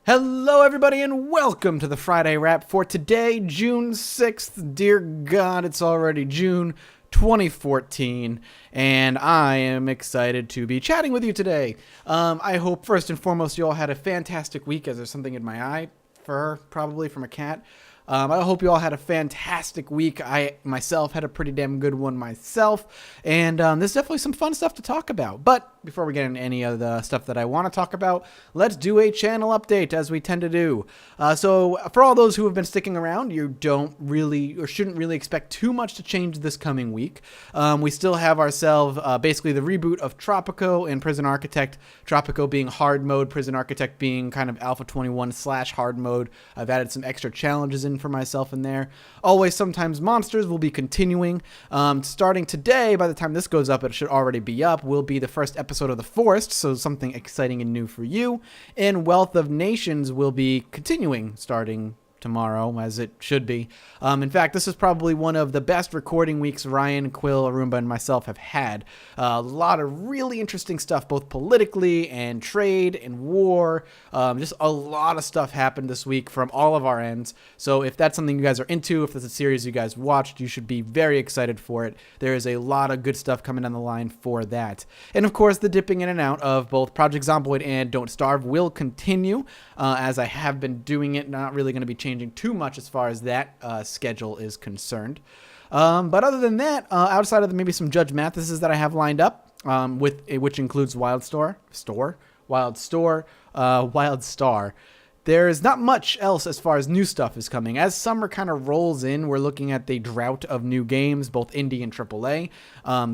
Hello, everybody, and welcome to the Friday Wrap for today, June 6th. Dear God, it's already June 2014, and I am excited to be chatting with you today. I hope, first and foremost, you all had a fantastic week, as there's something in my eye, fur, probably, from a cat. I hope you all had a fantastic week. I, myself, had a pretty damn good one myself, and there's definitely some fun stuff to talk about. But before we get into any of the stuff that I want to talk about, let's do a channel update, as we tend to do. So for all those who have been sticking around, you don't really, or shouldn't really expect too much to change this coming week. We still have ourselves basically the reboot of Tropico and Prison Architect. Tropico being hard mode, Prison Architect being kind of Alpha 21 / hard mode. I've added some extra challenges in for myself in there. Always Sometimes Monsters will be continuing. Starting today, by the time this goes up, it should already be up, will be the first episode of The Forest, so something exciting and new for you. And Wealth of Nations will be continuing starting tomorrow, as it should be. In fact, this is probably one of the best recording weeks Ryan, Quill, Arumba, and myself have had. A lot of really interesting stuff, both politically and trade and war. Just a lot of stuff happened this week from all of our ends. So if that's something you guys are into, if it's a series you guys watched, you should be very excited for it. There is a lot of good stuff coming down the line for that. And of course, the dipping in and out of both Project Zomboid and Don't Starve will continue, as I have been doing it. Not really going to be changing too much as far as that schedule is concerned. But other than that, outside of maybe some Judge Mathises that I have lined up, which includes Wild Star, there's not much else as far as new stuff is coming. As summer kind of rolls in, we're looking at the drought of new games, both indie and AAA.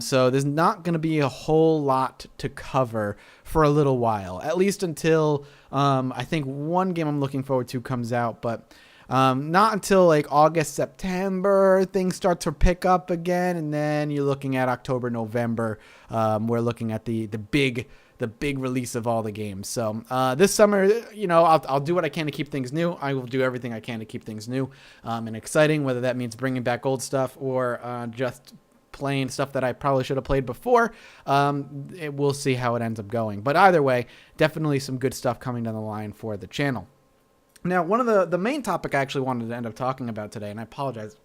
So there's not going to be a whole lot to cover for a little while, at least until I think one game I'm looking forward to comes out, but not until like August, September, things start to pick up again. And then you're looking at October, November. We're looking at the big release of all the games. So this summer, you know, I'll do what I can to keep things new. I will do everything I can to keep things new and exciting, whether that means bringing back old stuff or just playing stuff that I probably should have played before. We'll see how it ends up going. But either way, definitely some good stuff coming down the line for the channel. Now, one of the main topic I actually wanted to end up talking about today, and I apologize.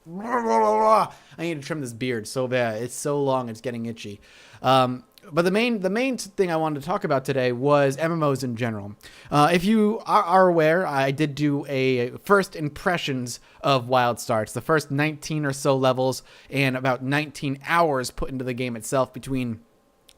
I need to trim this beard so bad. It's so long, it's getting itchy. But the main thing I wanted to talk about today was MMOs in general. If you are aware, I did do a first impressions of WildStar. It's the first 19 or so levels and about 19 hours put into the game itself between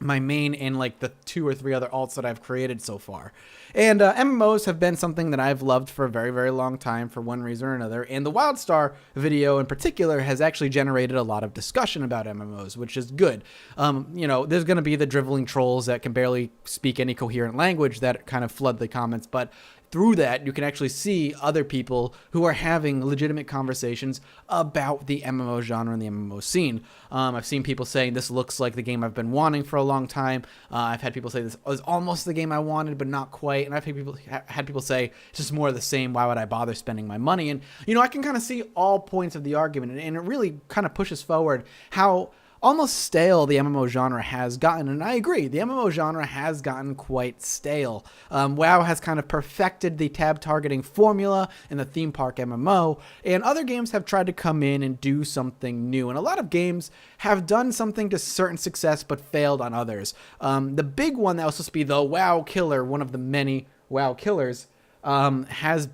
my main and like the 2 or 3 other alts that I've created so far. And MMOs have been something that I've loved for a very, very long time for one reason or another. And the WildStar video in particular has actually generated a lot of discussion about MMOs, which is good. You know, there's going to be the driveling trolls that can barely speak any coherent language that kind of flood the comments, but through that, you can actually see other people who are having legitimate conversations about the MMO genre and the MMO scene. I've seen people saying this looks like the game I've been wanting for a long time. I've had people say this was almost the game I wanted, but not quite. And I've had people say it's just more of the same. Why would I bother spending my money? And, you know, I can kind of see all points of the argument, and it really kind of pushes forward how almost stale the MMO genre has gotten. And I agree, the MMO genre has gotten quite stale. WoW has kind of perfected the tab targeting formula in the theme park MMO, and other games have tried to come in and do something new. And a lot of games have done something to certain success but failed on others. The big one that was supposed to be the WoW killer, one of the many WoW killers, was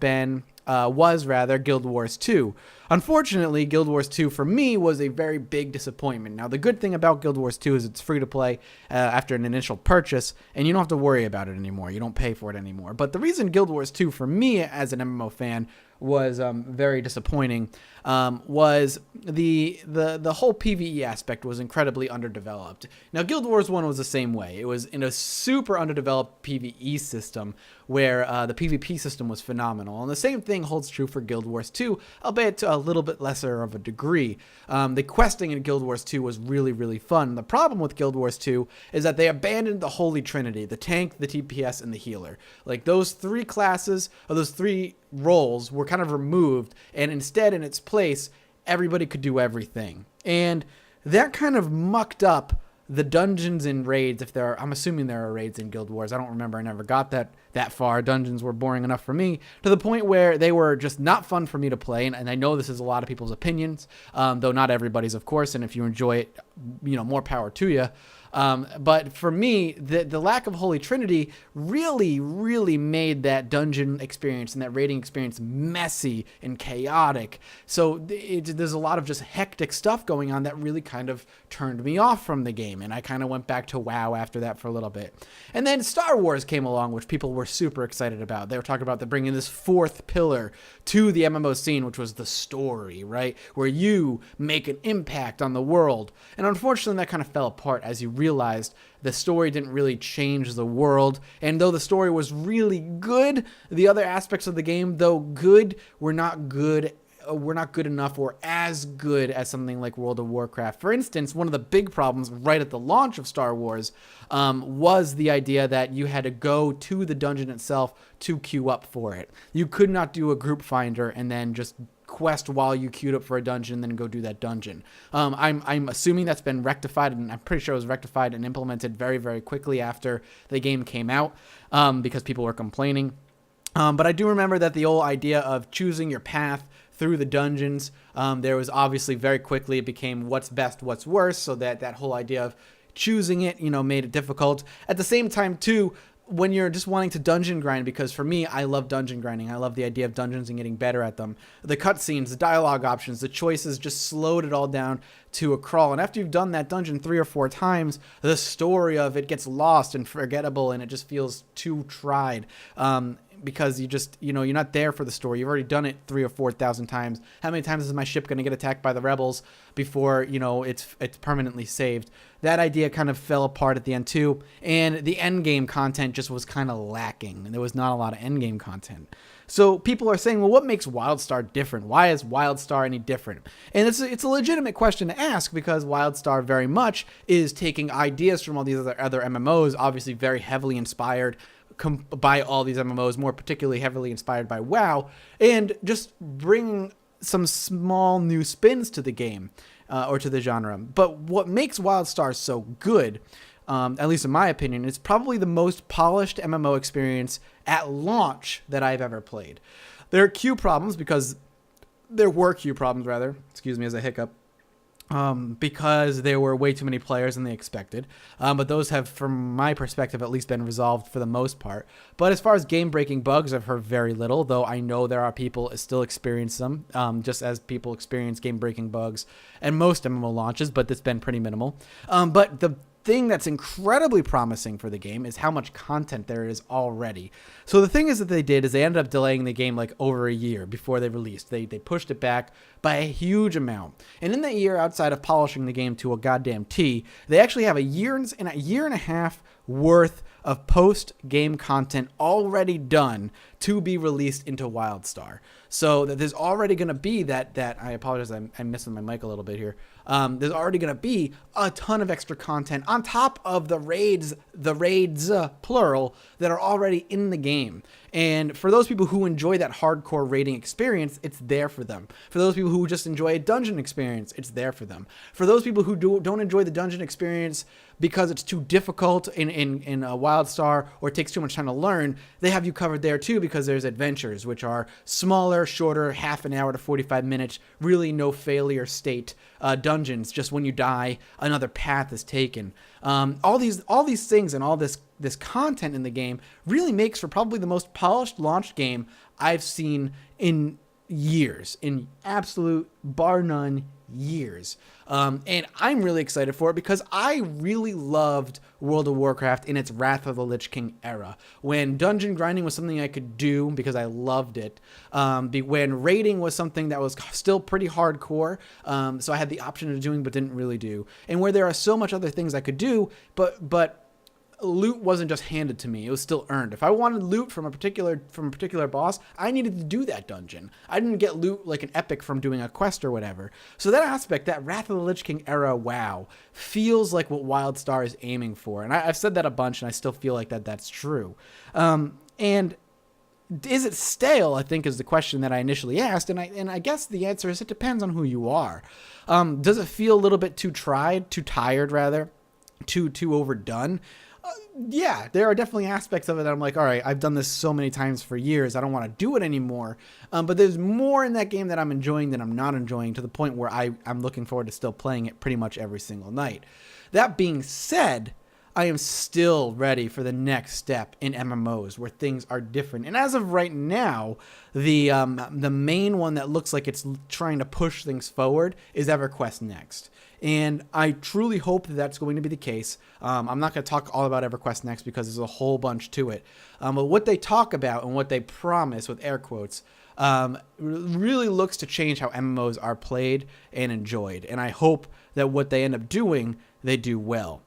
Guild Wars 2. Unfortunately, Guild Wars 2 for me was a very big disappointment. Now, the good thing about Guild Wars 2 is it's free to play after an initial purchase, and you don't have to worry about it anymore. You don't pay for it anymore. But the reason Guild Wars 2 for me as an MMO fan was very disappointing was the whole PvE aspect was incredibly underdeveloped. Now, Guild Wars 1 was the same way. It was in a super underdeveloped PvE system where the PvP system was phenomenal. And the same thing holds true for Guild Wars 2, albeit to a little bit lesser of a degree. The questing in Guild Wars 2 was really, really fun. The problem with Guild Wars 2 is that they abandoned the holy trinity, the tank, the TPS, and the healer. Like, those 3 classes, or those 3 roles were kind of removed, and instead in its place everybody could do everything, and that kind of mucked up the dungeons in raids, if there are, I'm assuming there are raids in Guild Wars. I don't remember. I never got that far. Dungeons were boring enough for me, to the point where they were just not fun for me to play. And I know this is a lot of people's opinions, though not everybody's, of course. And if you enjoy it, more power to you. But for me, the lack of Holy Trinity really, really made that dungeon experience and that raiding experience messy and chaotic. So there's a lot of just hectic stuff going on that really kind of turned me off from the game. And I kind of went back to WoW after that for a little bit. And then Star Wars came along, which people were super excited about. They were talking about bringing this fourth pillar to the MMO scene, which was the story, right? Where you make an impact on the world. And unfortunately, that kind of fell apart as you realized the story didn't really change the world. And though the story was really good, the other aspects of the game, though good, were not good enough or as good as something like World of Warcraft. For instance, one of the big problems right at the launch of Star Wars was the idea that you had to go to the dungeon itself to queue up for it. You could not do a group finder and then just quest while you queued up for a dungeon and then go do that dungeon. I'm assuming that's been rectified, and I'm pretty sure it was rectified and implemented very, very quickly after the game came out, because people were complaining. But I do remember that the whole idea of choosing your path through the dungeons, there was obviously very quickly it became what's best, what's worse, so that whole idea of choosing it, made it difficult. At the same time, too, when you're just wanting to dungeon grind, because for me, I love dungeon grinding. I love the idea of dungeons and getting better at them. The cutscenes, the dialogue options, the choices just slowed it all down to a crawl. And after you've done that dungeon 3 or 4 times, the story of it gets lost and forgettable, and it just feels too tried. Because you just, you're not there for the story. You've already done it 3,000 or 4,000 times. How many times is my ship going to get attacked by the rebels before, it's permanently saved? That idea kind of fell apart at the end too. And the end game content just was kind of lacking. There was not a lot of end game content. So people are saying, well, what makes WildStar different? Why is WildStar any different? And it's a legitimate question to ask, because WildStar very much is taking ideas from all these other MMOs, obviously very heavily inspired by all these MMOs, more particularly heavily inspired by WoW, and just bringing some small new spins to the game, or to the genre. But what makes WildStar so good, at least in my opinion, is probably the most polished MMO experience at launch that I've ever played. There were queue problems, excuse me as I hiccup, because there were way too many players than they expected. But those have, from my perspective, at least been resolved for the most part. But as far as game-breaking bugs, I've heard very little, though I know there are people that still experience them, just as people experience game-breaking bugs and most MMO launches, but it's been pretty minimal. But the thing that's incredibly promising for the game is how much content there is already. So the thing is that they did is they ended up delaying the game like over a year before they released. They pushed it back by a huge amount. And in that year, outside of polishing the game to a goddamn T, they actually have a year and a half worth of post-game content already done to be released into WildStar. So that there's already going to be that I apologize, I'm missing my mic a little bit here. There's already going to be a ton of extra content on top of the raids, plural, that are already in the game. And for those people who enjoy that hardcore raiding experience, it's there for them. For those people who just enjoy a dungeon experience, it's there for them. For those people who don't enjoy the dungeon experience because it's too difficult in a WildStar or it takes too much time to learn, they have you covered there too, because there's adventures, which are smaller, shorter, half an hour to 45 minutes, really no failure state dungeons. Just when you die, another path is taken. All these things and all this content in the game really makes for probably the most polished launch game I've seen in years, in absolute bar none years. And I'm really excited for it because I really loved World of Warcraft in its Wrath of the Lich King era, when dungeon grinding was something I could do because I loved it. When raiding was something that was still pretty hardcore, so I had the option of doing but didn't really do. And where there are so much other things I could do, but loot wasn't just handed to me, it was still earned. If I wanted loot from a particular boss, I needed to do that dungeon. I didn't get loot like an epic from doing a quest or whatever. So that aspect, that Wrath of the Lich King era WoW, feels like what WildStar is aiming for. And I've said that a bunch, and I still feel like that's true. And is it stale, I think, is the question that I initially asked. And I guess the answer is it depends on who you are. Does it feel a little bit too tired rather? too overdone. Yeah, there are definitely aspects of it that I'm like, all right, I've done this so many times for years, I don't want to do it anymore. But there's more in that game that I'm enjoying than I'm not enjoying, to the point where I'm looking forward to still playing it pretty much every single night. That being said, I am still ready for the next step in MMOs where things are different. And as of right now, the main one that looks like it's trying to push things forward is EverQuest Next. And I truly hope that that's going to be the case. I'm not going to talk all about EverQuest Next because there's a whole bunch to it. But what they talk about and what they promise, with air quotes, really looks to change how MMOs are played and enjoyed. And I hope that what they end up doing, they do well.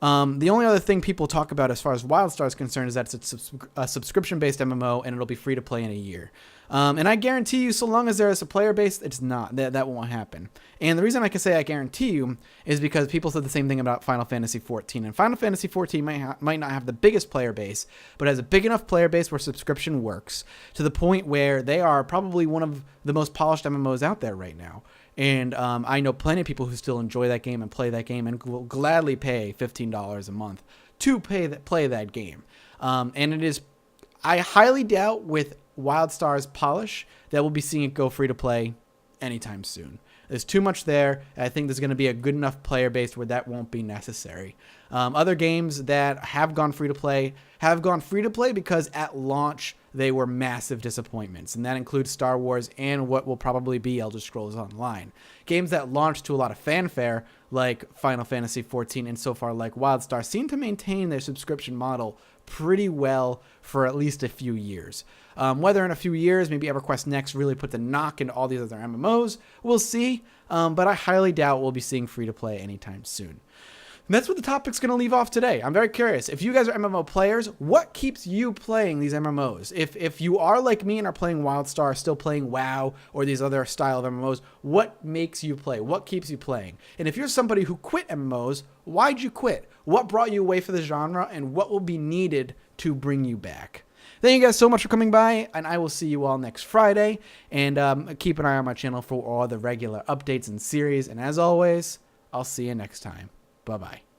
The only other thing people talk about as far as WildStar is concerned is that it's a subscription-based MMO and it'll be free to play in a year. And I guarantee you, so long as there is a player base, it's not. That won't happen. And the reason I can say I guarantee you is because people said the same thing about Final Fantasy XIV. And Final Fantasy XIV might not have the biggest player base, but has a big enough player base where subscription works, to the point where they are probably one of the most polished MMOs out there right now. And I know plenty of people who still enjoy that game and play that game and will gladly pay $15 a month to play that game. And it is, I highly doubt with WildStar's polish that we'll be seeing it go free to play anytime soon. There's too much there. I think there's going to be a good enough player base where that won't be necessary. Other games that have gone free to play because at launch they were massive disappointments, and that includes Star Wars and what will probably be Elder Scrolls Online. Games that launched to a lot of fanfare, like Final Fantasy XIV and so far like WildStar, seem to maintain their subscription model pretty well for at least a few years. Whether in a few years, maybe EverQuest Next really put the knock into all these other MMOs, we'll see. But I highly doubt we'll be seeing free-to-play anytime soon. And that's what the topic's going to leave off today. I'm very curious. If you guys are MMO players, what keeps you playing these MMOs? If you are like me and are playing WildStar, still playing WoW or these other style of MMOs, what makes you play? What keeps you playing? And if you're somebody who quit MMOs, why'd you quit? What brought you away from the genre, and what will be needed to bring you back? Thank you guys so much for coming by, and I will see you all next Friday. And keep an eye on my channel for all the regular updates and series. And as always, I'll see you next time. Bye-bye.